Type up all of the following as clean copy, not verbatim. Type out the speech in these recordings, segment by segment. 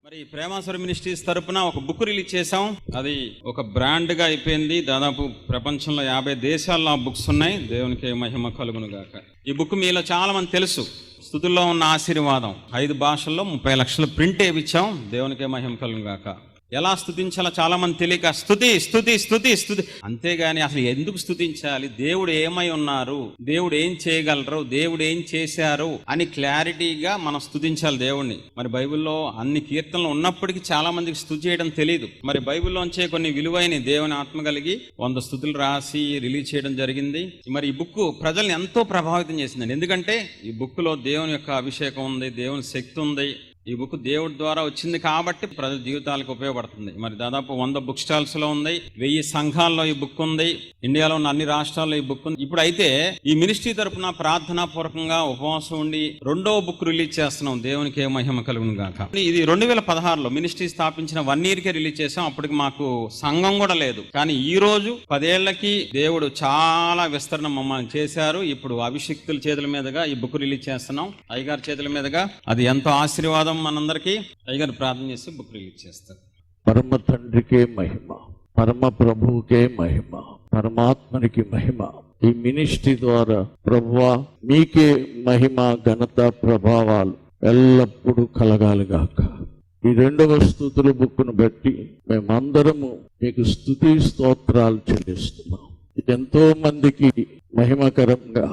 మరి ప్రేమాస్వర మినిస్ట్రీస్ తరపున ఒక బుక్ రిలీజ్ చేసాం. అది ఒక బ్రాండ్గా అయిపోయింది. దాదాపు ప్రపంచంలో 50 దేశాల్లో ఆ బుక్స్ ఉన్నాయి. దేవునికి మహిమ కలుగును గాక. ఈ బుక్ మీలో చాలా మంది తెలుసు. స్తుతుల్లో ఉన్న ఆశీర్వాదం 5 భాషల్లో 30 లక్షల ప్రింట్ వేయించాం. దేవునికి మహిమ కలుగును గాక. ఎలా స్తుతించాలో చాలా మంది తెలియక స్తుతి స్తుతి స్తుతి స్తుతి, అంతేగాని అసలు ఎందుకు స్తుతించాలి, దేవుడు ఏమై ఉన్నారు, దేవుడు ఏం చేయగలరు, దేవుడు ఏం చేశారు అని క్లారిటీగా మనం స్తుతించాలి దేవుణ్ణి. మరి బైబిల్లో అన్ని కీర్తనలు ఉన్నప్పటికీ చాలా మందికి స్తుతి చేయడం తెలియదు. మరి బైబిల్లోంచే కొన్ని విలువైన దేవుని ఆత్మ కలిగి 100 స్తుతులు రాసి రిలీజ్ చేయడం జరిగింది. మరి ఈ బుక్ ప్రజల్ని ఎంతో ప్రభావితం చేసిందండి. ఎందుకంటే ఈ బుక్లో దేవుని యొక్క అభిషేకం ఉంది, దేవుని శక్తి ఉంది. ఈ బుక్ దేవుడి ద్వారా వచ్చింది కాబట్టి ప్రజల జీవితాలకు ఉపయోగపడుతుంది. మరి దాదాపు 100 బుక్ స్టాల్స్ లో ఉంది, 1000 సంఘాల్లో ఈ బుక్ ఉంది, ఇండియాలో ఉన్న అన్ని రాష్ట్రాల్లో ఈ బుక్ ఉంది. ఇప్పుడు అయితే ఈ మినిస్ట్రీ తరపున ప్రార్థనా పూర్వకంగా ఉపవాసం ఉండి 2వ బుక్ రిలీజ్ చేస్తున్నాం. దేవునికి మహిమ కలుగును గాక. ఇది 2016లో మినిస్ట్రీ స్థాపించిన 1 year కే రిలీజ్ చేసాం. అప్పటికి మాకు సంఘం కూడా లేదు. కానీ ఈ రోజు 10 ఏళ్లకి దేవుడు చాలా విస్తరణ మమ్మల్ని చేశారు. ఇప్పుడు అభిషిక్తుల చేతుల మీదుగా ఈ బుక్ రిలీజ్ చేస్తున్నాం, అయ్యగారి చేతుల మీదుగా. అది ఎంతో ఆశీర్వాదం మనందరికీ. అయ్యగారు ప్రార్థన చేసి బుక్ రిలీజ్ చేస్తారు. పరమ తండ్రికే మహిమ, పరమ ప్రభువుకే మహిమ, పరమాత్మనికి మహిమ. ఈ మినిస్ట్రీ ద్వారా ప్రభువా మీకే మహిమ, ఘనత, ప్రభావాలు ఎల్లప్పుడూ కలగాలిగాక. ఈ 2వ స్తుతుల బుక్ను బట్టి మేమందరము మీకు స్తుతి స్తోత్రాలు చెల్లిస్తున్నాం. ఎంతో మందికి మహిమకరంగా,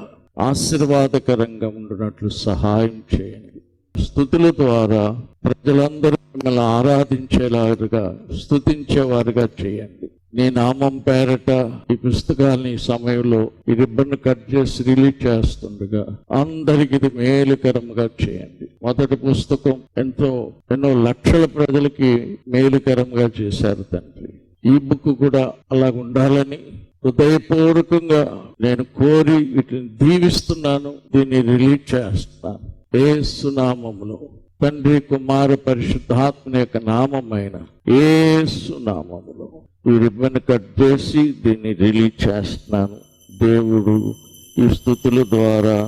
ఆశీర్వాదకరంగా ఉండినట్లు సహాయం చేయండి. స్తుతుల ద్వారా ప్రజలందరూ మిమ్మల్ని ఆరాధించేలాగా, స్తుతించేవారుగా చేయండి. నీ నామం పేరట ఈ పుస్తకాన్ని సమయంలో ఈ రిబ్బన్ కట్ చేసి రిలీజ్ చేస్తుండగా అందరికి ఇది మేలుకరంగా చేయండి. మొదటి పుస్తకం ఎన్నో లక్షల ప్రజలకి మేలుకరంగా చేశారు తండ్రి. ఈ బుక్ కూడా అలా ఉండాలని హృదయపూర్వకంగా నేను కోరి వీటిని దీవిస్తున్నాను. దీన్ని రిలీజ్ చేస్తున్నాను యేసు నామములో, తండ్రి కుమార పరిశుద్ధాత్మ యొక్క నామమైన యేసు నామములో ఈ రిబ్బన్ కట్ చేసి దీన్ని రిలీజ్ చేస్తున్నాను. దేవుడు ఈ స్తుతుల ద్వారా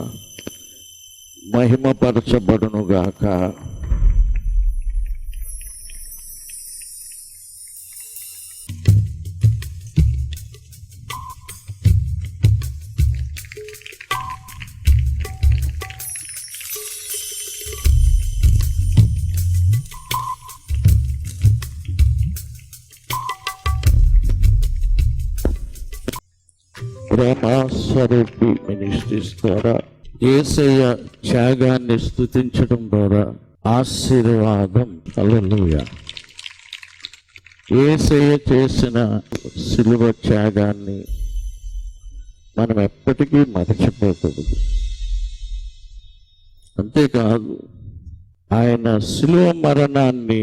మహిమపరచబడునుగాక. ప్రేమస్వరూపి మినిస్ట్రీస్ ద్వారా యేసయ్య త్యాగాన్ని స్తుతించడం ద్వారా ఆశీర్వాదం. హల్లెలూయా. యేసయ్య చేసిన సిలువ త్యాగాన్ని మనం ఎప్పటికీ మరచిపోకూడదు. అంతేకాదు ఆయన సిలువ మరణాన్ని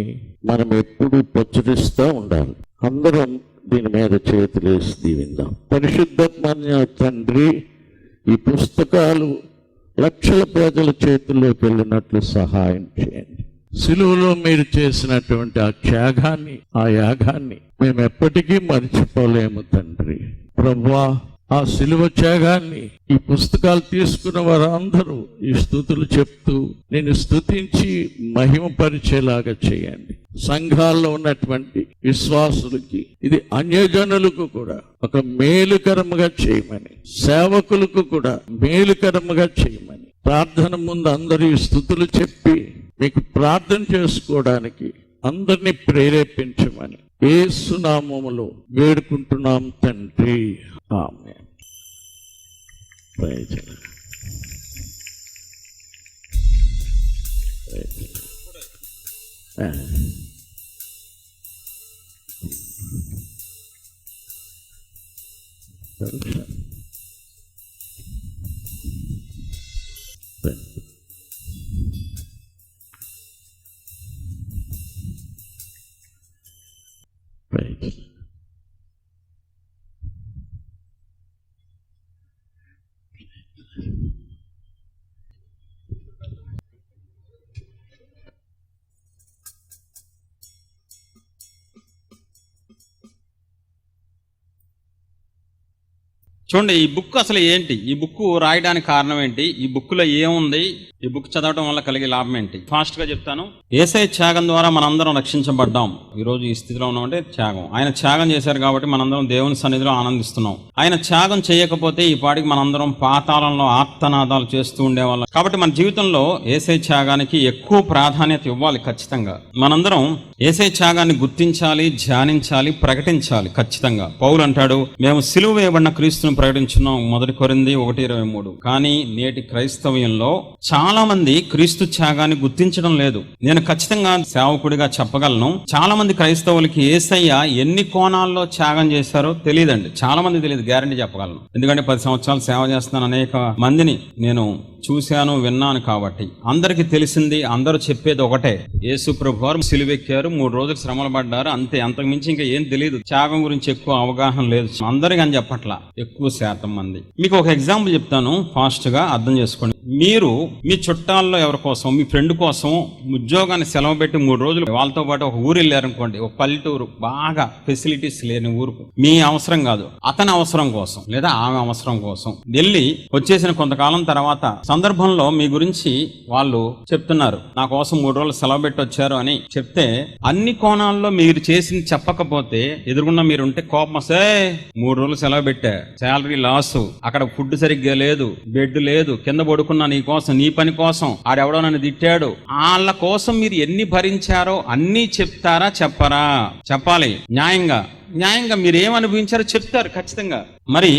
మనం ఎప్పుడూ ప్రచురిస్తూ ఉండాలి. అందరం దీని మీద చేతులేసి దీవిందాం. పరిశుద్ధాత్మ తండ్రి, ఈ పుస్తకాలు లక్షల ప్రజల చేతుల్లోకి వెళ్ళినట్లు సహాయం చేయండి. సిలువలో మీరు చేసినటువంటి ఆ త్యాగాన్ని, ఆ యాగాన్ని మేము ఎప్పటికీ మర్చిపోలేము తండ్రి. ప్రభువా, ఆ సిలువ త్యాగాన్ని ఈ పుస్తకాలు తీసుకున్న వారందరూ ఈ స్తుతులు చెప్తూ నేను స్తుతించి మహిమపరిచేలాగా చేయండి. సంఘాల్లో ఉన్నటువంటి విశ్వాసులకి, ఇది అన్యజనులకు కూడా ఒక మేలుకరముగా చేయమని, సేవకులకు కూడా మేలుకరముగా చేయమని, ప్రార్థన ముందు అందరూ ఈ స్తుతులు చెప్పి మీకు ప్రార్థన చేసుకోవడానికి అందరినీ ప్రేరేపించమని యేసు నామములో వేడుకుంటున్నాం తండ్రి. ఆమేన్. చూడండి, ఈ బుక్ అసలు ఏంటి, ఈ బుక్ రాయడానికి కారణం ఏంటి, ఈ బుక్ లో ఏముంది, ఈ బుక్ చదవడం వల్ల కలిగే లాభం ఏంటి, ఫాస్ట్ గా చెప్తాను. యేసయ్య త్యాగం ద్వారా మనందరం రక్షించబడ్డాం. ఈ రోజు ఈ స్థితిలో ఉన్నామంటే త్యాగం, ఆయన త్యాగం చేశారు కాబట్టి మనందరం దేవుని సన్నిధిలో ఆనందిస్తున్నాం. ఆయన త్యాగం చేయకపోతే ఈ పాటికి మనందరం పాతాళంలో ఆర్తనాదాలు చేస్తూ ఉండేవాళ్ళం. కాబట్టి మన జీవితంలో యేసయ్య త్యాగానికి ఎక్కువ ప్రాధాన్యత ఇవ్వాలి. ఖచ్చితంగా మనందరం యేసయ్య త్యాగాన్ని గుర్తించాలి, ధ్యానించాలి, ప్రకటించాలి. ఖచ్చితంగా పౌలు అంటాడు, మేము సిలువ వేయబడిన క్రీస్తును ప్రకటించున్నాం, 1 కొరింథీ 1:23. కానీ నేటి క్రైస్తవ్యంలో చాలా మంది క్రీస్తు త్యాగాన్ని గుర్తించడం లేదు. నేను ఖచ్చితంగా సేవకుడిగా చెప్పగలను, చాలా మంది క్రైస్తవులకి యేసయ్య ఎన్ని కోణాల్లో త్యాగం చేశారో తెలియదండి. చాలా మంది తెలియదు, గ్యారంటీ చెప్పగలను. ఎందుకంటే 10 సంవత్సరాలు సేవ చేస్తున్నాను, అనేక మందిని నేను చూశాను, విన్నాను. కాబట్టి అందరికి తెలిసింది, అందరూ చెప్పేది ఒకటే, యేసు ప్రభు వారు సిలువెక్కారు, 3 రోజులు శ్రమలు పడ్డారు, అంతే. అంతకు మించి ఇంకా ఏం తెలియదు. త్యాగం గురించి ఎక్కువ అవగాహన లేదు అందరికి అని చెప్పట్లా, ఎక్కువ శాతం మంది. మీకు ఒక ఎగ్జాంపుల్ చెప్తాను, ఫాస్ట్ గా అర్థం చేసుకోండి. మీరు మీ చుట్టాల్లో ఎవరి కోసం, మీ ఫ్రెండ్ కోసం ఉద్యోగాన్ని సెలవు పెట్టి 3 రోజులు వాళ్ళతో పాటు ఒక ఊరు వెళ్ళారనుకోండి, ఒక పల్లెటూరు, బాగా ఫెసిలిటీస్ లేని ఊరుకు, మీ అవసరం కాదు, అతని అవసరం కోసం లేదా ఆమె అవసరం కోసం వెళ్ళి వచ్చేసిన కొంతకాలం తర్వాత సందర్భంలో మీ గురించి వాళ్ళు చెప్తున్నారు, నా కోసం 3 రోజులు సెలవు పెట్టి వచ్చారు అని చెప్తే, అన్ని కోణాల్లో మీరు చేసింది చెప్పకపోతే ఎదురుగున్న మీరు ఉంటే కోపం వస్తే, 3 రోజులు సెలవు పెట్టా, శాలరీ లాస్, అక్కడ ఫుడ్ సరిగ్గా లేదు, బెడ్ లేదు, కింద పడుకున్నా నీ కోసం, నీ పని కోసం, ఆడెవడో నన్ను తిట్టాడు, వాళ్ళ కోసం మీరు ఎన్ని భరించారో అన్నీ చెప్తారా చెప్పరా? చెప్పాలి. న్యాయంగా మీరు ఏం అనుభవించారో చెప్తారు ఖచ్చితంగా. మరి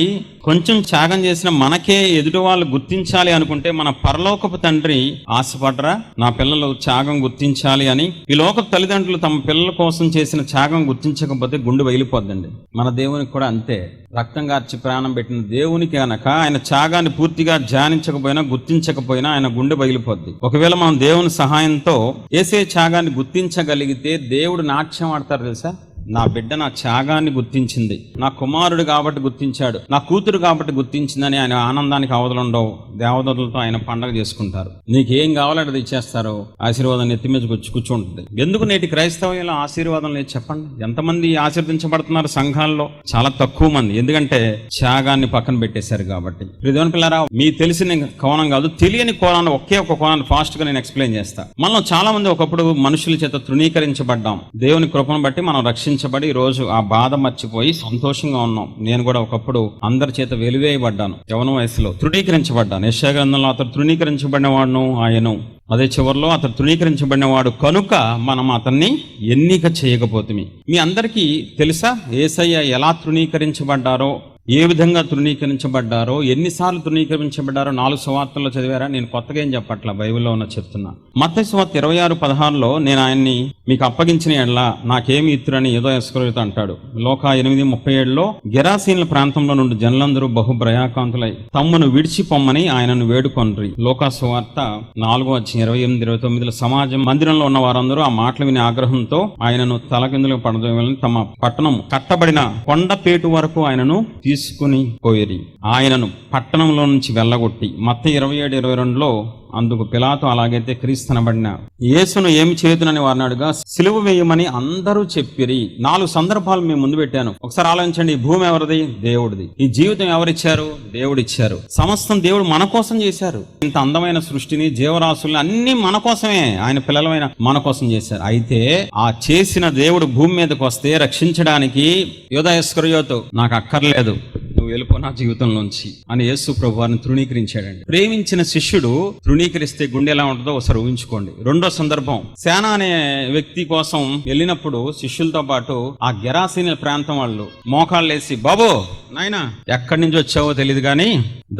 కొంచెం త్యాగం చేసిన మనకే ఎదుటి వాళ్ళు గుర్తించాలి అనుకుంటే మన పరలోకపు తండ్రి ఆశపడరా నా పిల్లలు త్యాగం గుర్తించాలి అని? ఈ లోకపు తల్లిదండ్రులు తమ పిల్లల కోసం చేసిన త్యాగం గుర్తించకపోతే గుండె బయలిపోద్దండి. మన దేవునికి కూడా అంతే. రక్తం కార్చి ప్రాణం పెట్టిన దేవునికి గనక ఆయన త్యాగాన్ని పూర్తిగా ధ్యానించకపోయినా, గుర్తించకపోయినా ఆయన గుండె బయలిపోద్ది. ఒకవేళ మనం దేవుని సహాయంతో యేసయ్య త్యాగాన్ని గుర్తించగలిగితే దేవుడు నాట్యం ఆడతారు తెలుసా? నా బిడ్డ నా త్యాగాన్ని గుర్తించింది, నా కుమారుడు కాబట్టి గుర్తించాడు, నా కూతురు కాబట్టి గుర్తించిందని ఆయన ఆనందానికి అవధులుండవు. దేవదూతలతో ఆయన పండగ చేసుకుంటారు. నీకేం కావాలంటే అది ఇచ్చేస్తారు. ఆశీర్వాదం నెత్తి మీద కూర్చుంటుంది. ఎందుకు నేటి క్రైస్తవ్యంలో ఆశీర్వాదం లేదు చెప్పండి? ఎంతమంది ఆశీర్వదించబడుతున్నారు సంఘాల్లో? చాలా తక్కువ మంది. ఎందుకంటే త్యాగాన్ని పక్కన పెట్టేశారు కాబట్టి. దేవుని పిల్లరా, మీ తెలిసిన కోణం కాదు, తెలియని కోణాన్ని, ఒకే ఒక కోణాన్ని ఫాస్ట్ గా నేను ఎక్స్ప్లెయిన్ చేస్తా. మనం చాలా మంది ఒకప్పుడు మనుషుల చేత తృణీకరించబడ్డాం. దేవుని కృపను బట్టి మనం రక్షించబడి ఈ రోజు ఆ బాధ మర్చిపోయి సంతోషంగా ఉన్నాం. నేను కూడా ఒకప్పుడు అందరి చేత వెలివేయబడ్డాను, యవ్వన వయసులో తృణీకరించబడ్డాను. యెషయా గ్రంథంలో అతడు తృణీకరించబడిన వాడును ఆయను, అదే చివరిలో అతడు తృణీకరించబడిన వాడు కనుక మనం అతన్ని ఎన్నిక చేయకపోతిమి. మీ అందరికీ తెలుసా యేసయ్య ఎలా తృణీకరించబడ్డారో, ఏ విధంగా తృణీకరించబడ్డారో, ఎన్నిసార్లు తృణీకరించబడ్డారో 4 సువార్తల్లో చదివారా? నేను కొత్తగా ఏం చెప్పట్లా, బైబిల్లో ఉన్న చెప్తున్నా. మత్తయి సువార్త 26:16లో నేను ఆయన్ని మీకు అప్పగించిన ఎడల నాకేమి ఇత్తురని ఏదో ఇస్కరియోతు అంటాడు. లోకా 8:37లో గెరాసీనుల ప్రాంతంలో నుండి జనులందరూ బహు భయాకాంతులై తమ్మును విడిచి పొమ్మని ఆయనను వేడుకొండ్రి. లోకా సువార్త 4:28-29లో సమాజం మందిరంలో ఉన్న వారందరూ ఆ మాటలు విని ఆగ్రహంతో ఆయనను తలకిందులుగా పడదోయాలని తమ పట్టణం కట్టబడిన కొండపేటు వరకు ఆయనను తీసుకుని పోయిరి. ఆయనను పట్టణంలో నుంచి వెళ్ళగొట్టి. మత్తయి 27:22లో అందుకు పిలాతు అలాగైతే క్రీస్తునబడిన యేసును ఏమి చేతునని వారిని అడుగా సిలువ వేయమని అందరూ చెప్పిరి. 4 సందర్భాలు మేము ముందు పెట్టాను. ఒకసారి ఆలోచించండి. ఈ భూమి ఎవరిది? దేవుడిది. ఈ జీవితం ఎవరిచ్చారు? దేవుడు ఇచ్చారు. సమస్తం దేవుడు మన కోసం చేశారు. ఇంత అందమైన సృష్టిని, జీవరాశుల్ని అన్ని మన కోసమే, ఆయన పిల్లలమైన మన కోసం చేశారు. అయితే ఆ చేసిన దేవుడు భూమి మీదకి వస్తే రక్షించడానికి యూదా ఇస్కరియోతు నాకు అక్కర్లేదు, నువ్వు వెళ్ళిపో నా జీవితంలోంచి అని యేసు ప్రభు వారిని తృణీకరించాడండి. ప్రేమించిన శిష్యుడు తృణీకరిస్తే గుండె ఎలా ఉంటుందో ఒకసారి ఊహించుకోండి. రెండో సందర్భం, సేన అనే వ్యక్తి కోసం వెళ్ళినప్పుడు శిష్యులతో పాటు ఆ గెరాసీనుల ప్రాంతం వాళ్ళు మోకాళ్ళేసి, బాబు నాయనా ఎక్కడి నుంచి వచ్చావో తెలియదు కానీ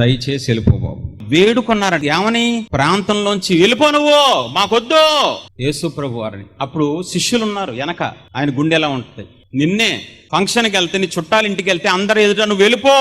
దయచేసి వెళ్ళిపో బాబు వేడుకున్నారంట. ఏమని? ప్రాంతంలోంచి వెళ్ళిపో, నువ్వు మాకొద్దు యేసు ప్రభు వారిని. అప్పుడు శిష్యులు ఉన్నారు వెనక. ఆయన గుండె ఎలా ఉంటుంది? నిన్నే ఫంక్షన్కి వెళ్తే, నీ చుట్టాల ఇంటికి వెళ్తే అందరు ఎదుట నువ్వు వెళ్ళిపో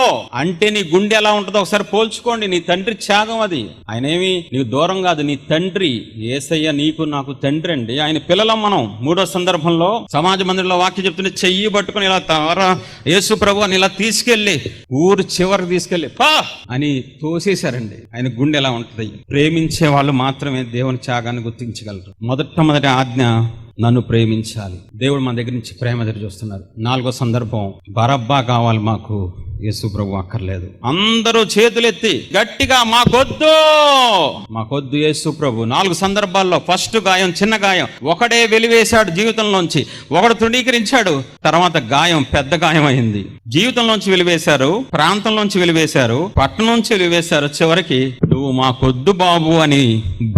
అంటే నీ గుండె ఎలా ఉంటుందో ఒకసారి పోల్చుకోండి. నీ తండ్రి త్యాగం అది. ఆయన ఏమి నీకు దూరం కాదు, నీ తండ్రి. యేసయ్య నీకు నాకు తండ్రి అండి. ఆయన పిల్లలం మనం. 3వ సందర్భంలో సమాజ మందిరంలో వాక్యం చెప్తుంటే చెయ్యి పట్టుకుని ఇలా తారా యేసు ప్రభు అని ఇలా తీసుకెళ్లి ఊరు చివరికి తీసుకెళ్లి పా అని తోసేశారండి. ఆయన గుండె ఎలా ఉంటుంది? ప్రేమించే వాళ్ళు మాత్రమే దేవుని త్యాగాన్ని గుర్తించగలరు. మొదటి ఆజ్ఞ నన్ను ప్రేమించాలి. దేవుడు మన దగ్గర నుంచి ప్రేమ ఎదురు చూస్తున్నారు. 4వ సందర్భం, బరబ్బా కావాలి మాకు, యేసు ప్రభు అక్కర్లేదు. అందరూ చేతులెత్తి గట్టిగా మాకొద్దు యేసు ప్రభు. 4 సందర్భాల్లో ఫస్ట్ గాయం చిన్న గాయం, ఒకడే వెలివేశాడు జీవితంలోంచి, ఒకడు తృణీకరించాడు, తర్వాత గాయం పెద్ద గాయం అయింది. జీవితంలోంచి వెలివేశారు, ప్రాంతంలోంచి వెలివేశారు, పట్టణం నుంచి వెలివేశారు, చివరికి నువ్వు మాకొద్దు బాబు అని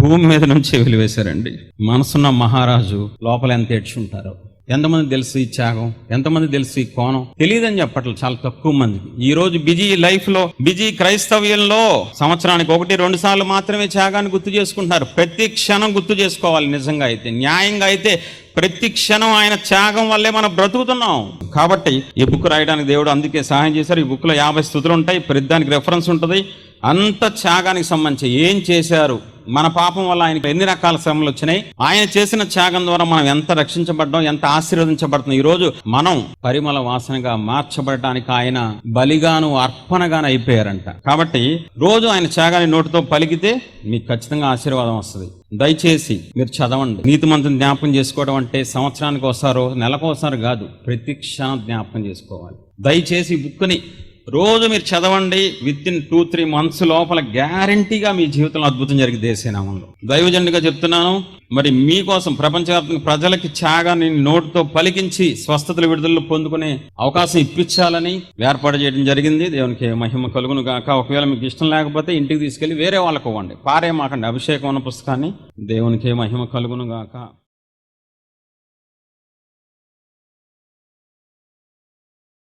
భూమి మీద నుంచి వెలివేశారండి. మనసున్న మహారాజు లోపల ఎంత ఏడ్చుంటారో. ఎంతమంది తెలుసు ఈ త్యాగం? ఎంతమంది తెలుసు ఈ కోణం? తెలియదని చెప్పట్లు చాలా తక్కువ మంది. ఈ రోజు బిజీ లైఫ్ లో, బిజీ క్రైస్తవ్యంలో సంవత్సరానికి 1-2 సార్లు మాత్రమే త్యాగాన్ని గుర్తు చేసుకుంటున్నారు. ప్రతి క్షణం గుర్తు చేసుకోవాలి. నిజంగా అయితే, న్యాయంగా అయితే ప్రతి క్షణం ఆయన త్యాగం వల్లే మనం బ్రతుకుతున్నాం. కాబట్టి ఈ బుక్ రాయడానికి దేవుడు అందుకే సహాయం చేశారు. ఈ బుక్ లో 50 స్తుతులు ఉంటాయి, ప్రతిదానికి రెఫరెన్స్ ఉంటుంది. అంత త్యాగానికి సంబంధించి ఏం చేశారు, మన పాపం వల్ల ఆయనకి ఎన్ని రకాల శ్రమలు వచ్చినాయి, ఆయన చేసిన త్యాగం ద్వారా మనం ఎంత రక్షించబడ్డాం, ఎంత ఆశీర్వదించబడుతున్నాం. ఈ రోజు మనం పరిమళ వాసనగా మార్చబడటానికి ఆయన బలిగాను అర్పణగాను అయిపోయారంట. కాబట్టి రోజు ఆయన త్యాగాన్ని నోటితో పలికితే మీకు ఖచ్చితంగా ఆశీర్వాదం వస్తుంది. దయచేసి మీరు చదవండి. నీతిమంతుని జ్ఞాపకం చేసుకోవడం అంటే సంవత్సరానికి ఒకసారో నెలకోసారి కాదు, ప్రతి క్షణం జ్ఞాపకం చేసుకోవాలి. దయచేసి ఈ బుక్ని రోజు మీరు చదవండి. విత్-ఇన్ 2-3 మంత్స్ లోపల గ్యారంటీగా మీ జీవితంలో అద్భుతం జరిగి దేశనామంలో దైవజనుడిగా చెప్తున్నాను. మరి మీకోసం ప్రపంచవ్యాప్తంగా ప్రజలకి త్యాగాన్ని నోటితో పలికించి స్వస్థతలు విడుదలను పొందుకునే అవకాశం ఇప్పించాలని ఏర్పాటు చేయడం జరిగింది. దేవునికి మహిమ కలుగును గాక. ఒకవేళ మీకు ఇష్టం లేకపోతే ఇంటికి తీసుకెళ్లి వేరే వాళ్ళకు ఇవ్వండి, పారేమాకండి. అభిషేకం అన్న పుస్తకాన్ని. దేవునికి మహిమ కలుగును గాక.